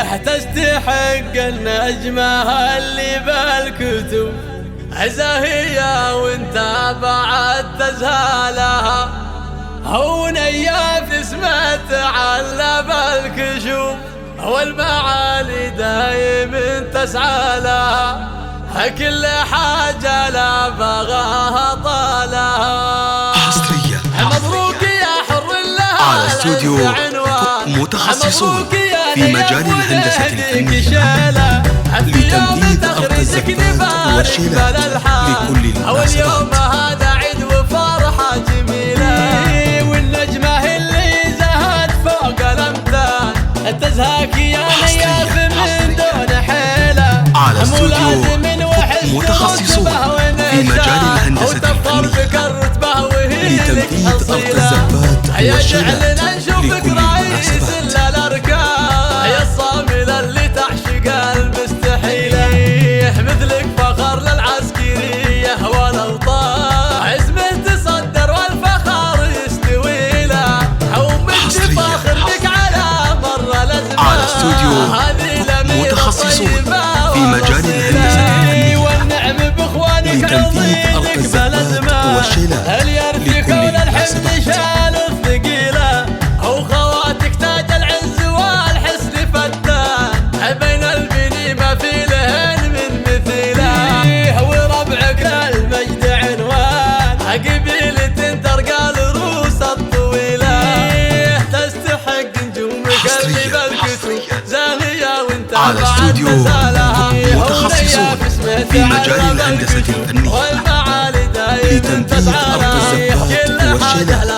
تستحق النجمة اللي بالكتب زاهية وانت بعد تزهالها هونية في اسمه تعلى بالكشوف والمعالي دايم تسعى لها كل حاجة لا بغاها طالها. حصريا مبروك يا حر لها على استوديو متخصصون في مجال الهندسة الفنية لتمديد أرض الزفات والشيلات لكل المناسبات. هذا عيد وفرحة جميلة والنجمة اللي زهت فوق الأمثال تزهاك يا نياف من دون حيلة على استوديو متخصصون في مجال الهندسة الفنية لتمديد أرض الزفات والشيلات لكل المناسبات. يا الصاملة اللي تعشق المستحيلة مثلك فخر للعسكرية والأوطان عزمه تصدر والفخر يستوي له ومجد فاخر بك على مر الأزمان. على استوديو متخصصون في مجال الهندسة الفنية والنعم بإخوانك لتمديد أرض الزفات والشيلات لكل المناسبات. بين البني ما في لهن من مثيله وربعك للمجد عنوان قبيلة ترقى الروس الطويلة تستحق نجومك اللي بالكتب زاهية وانت على استوديو متخصصون في مجال الهندسة الفنية لتمديد أرض الزفات والشيلات